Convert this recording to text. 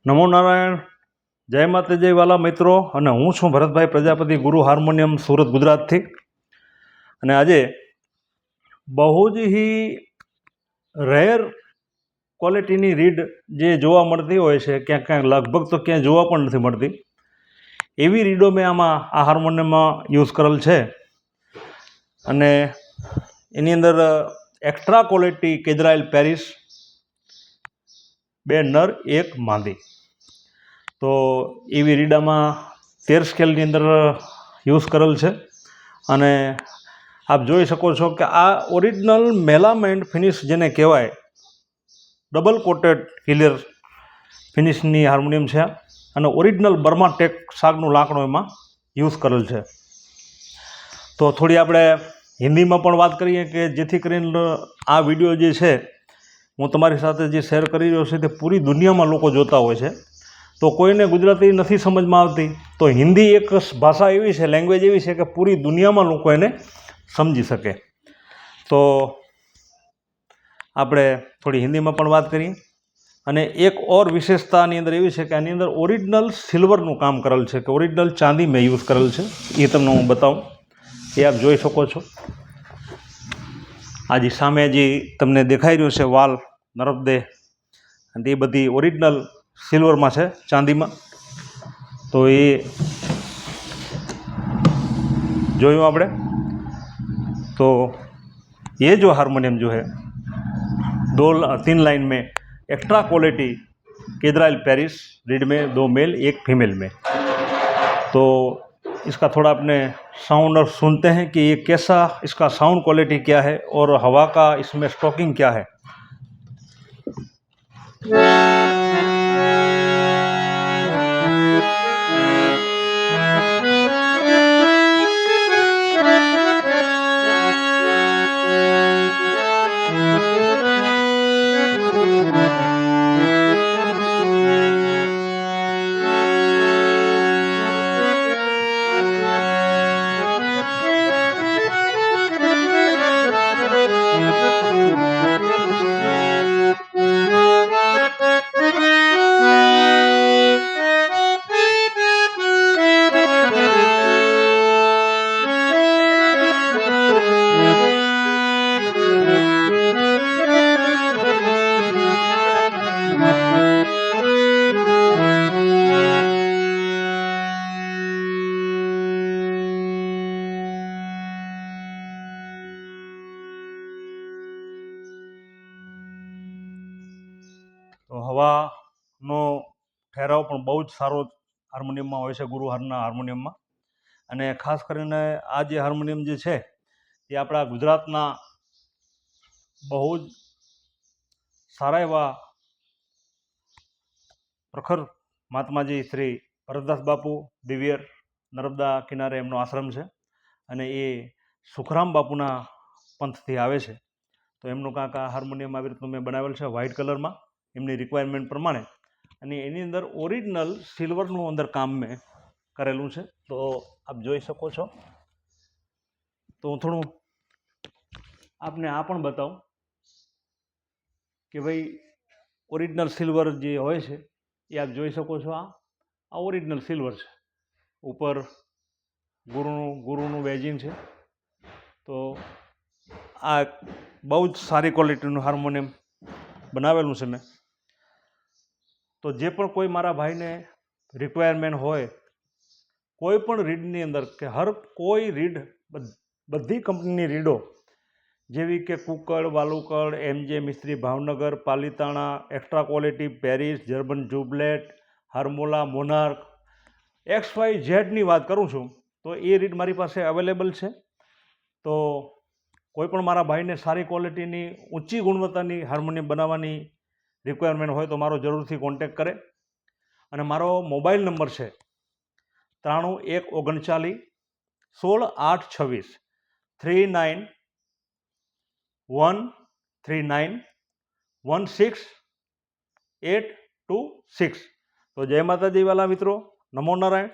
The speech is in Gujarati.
નમો નારાયણ, જય માતાજી વાલા મિત્રો. અને હું છું ભરતભાઈ પ્રજાપતિ, ગુરુ હાર્મોનિયમ, સુરત, ગુજરાતથી. અને આજે બહુ જ રેર ક્વોલિટીની રીડ જે જોવા મળતી હોય છે, ક્યાંક ક્યાંક લગભગ તો ક્યાંય જોવા પણ નથી મળતી, એવી રીડો મેં આમાં આ હાર્મોનિયમમાં યુઝ કરેલ છે. અને એની અંદર એક્સ્ટ્રા ક્વોલિટી કેદરાઇલ પેરિસ, 2 નર 1 માદી. તો એવી રીડામાં 13 સ્કેલની અંદર યુઝ કરેલ છે. અને આપ જોઈ શકો છો કે આ ઓરિજિનલ મેલામાઇન્ટ ફિનિશ જેને કહેવાય, ડબલ કોટેડ ક્લિયર ફિનિશની હાર્મોનિયમ છે. અને ઓરિજિનલ બર્મા ટેક સાગનું લાકડું એમાં યુઝ કરેલ છે. તો થોડી આપણે હિન્દીમાં પણ વાત કરીએ કે જેથી કરીને આ વિડીયો જે છે હું તમારી સાથે જે શેર કરી રહ્યો છું તે પૂરી દુનિયામાં લોકો જોતા હોય છે. તો કોઈને ગુજરાતી નથી સમજમાં આવતી તો હિન્દી એક ભાષા એવી છે, લેંગ્વેજ એવી છે કે પૂરી દુનિયામાં લોકો એને સમજી શકે. તો આપણે થોડી હિન્દીમાં પણ વાત કરીએ. અને એક ઓર વિશેષતાની અંદર એવી છે કે આની અંદર ઓરિજિનલ સિલ્વરનું કામ કરેલ છે, કે ઓરિજિનલ ચાંદી મેં યુઝ કરેલ છે. એ તમને હું બતાવું, એ આપ જોઈ શકો છો. આ જે સામે જે તમને દેખાઈ રહ્યું છે વાલ નર્મદે, અને એ બધી ઓરિજિનલ સિલ્વરમાં છે, ચાંદીમાં. તો એ જોયું આપણે. તો ये जो हारमोनियम जो है 3 लाइन में एक्स्ट्रा क्वालिटी केदराइल पेरिस रीड में 2 मेल 1 फीमेल में. तो इसका थोड़ा अपने साउंड और सुनते हैं कि ये कैसा, इसका साउंड क्वालिटी क्या है और हवा का इसमें स्टॉकिंग क्या है. તો હવાનો ઠેરાવ પણ બહુ જ સારો હાર્મોનિયમમાં હોય છે, ગુરુહારના હાર્મોનિયમમાં. અને ખાસ કરીને આ જે હાર્મોનિયમ જે છે એ આપણા ગુજરાતના બહુ જ સારા એવા પ્રખર મહાત્માજી શ્રી ભરતદાસ બાપુ દિવ્યર, નર્મદા કિનારે એમનો આશ્રમ છે. અને એ સુખરામ બાપુના પંથથી આવે છે. તો એમનું કાંક આ હાર્મોનિયમ આવી રીતનું મેં બનાવેલ છે વ્હાઇટ કલરમાં, એમની રિક્વાયરમેન્ટ પ્રમાણે. અને એની અંદર ઓરિજિનલ સિલ્વરનું અંદર કામ મેં કરેલું છે. તો આપ જોઈ શકો છો. તો હું થોડું આપને આ પણ બતાવું કે ભાઈ ઓરિજિનલ સિલ્વર જે હોય છે એ આપ જોઈ શકો છો. આ ઓરિજિનલ સિલ્વર છે. ઉપર ગુરુનું વેજિંગ છે. તો આ બહુ જ સારી ક્વોલિટીનું હાર્મોનિયમ બનાવેલું છે મેં. તો જે પણ કોઈ મારા ભાઈને રિક્વાયરમેન્ટ હોય કોઈ પણ રીડની અંદર, કે હર કોઈ રીડ, બધી કંપનીની રીડો જેવી કે કુકડ, વાલુકડ, M J Mistry Bhavnagar, Palitana, extra quality Paris, German જુબલેટ, હાર્મોલા, મોનાર્ક, XYZની વાત કરું છું તો એ રીડ મારી પાસે અવેલેબલ છે. તો કોઈ પણ મારા ભાઈને સારી ક્વોલિટીની ઊંચી ગુણવત્તાની હાર્મોનિયમ બનાવવાની રિક્વાયરમેન્ટ હોય તો મારો જરૂરથી કોન્ટેક કરે. અને મારો મોબાઈલ નંબર છે 93 139 16 8 26 139 16 826. તો જય માતાજી વાલા મિત્રો, નમો નારાયણ.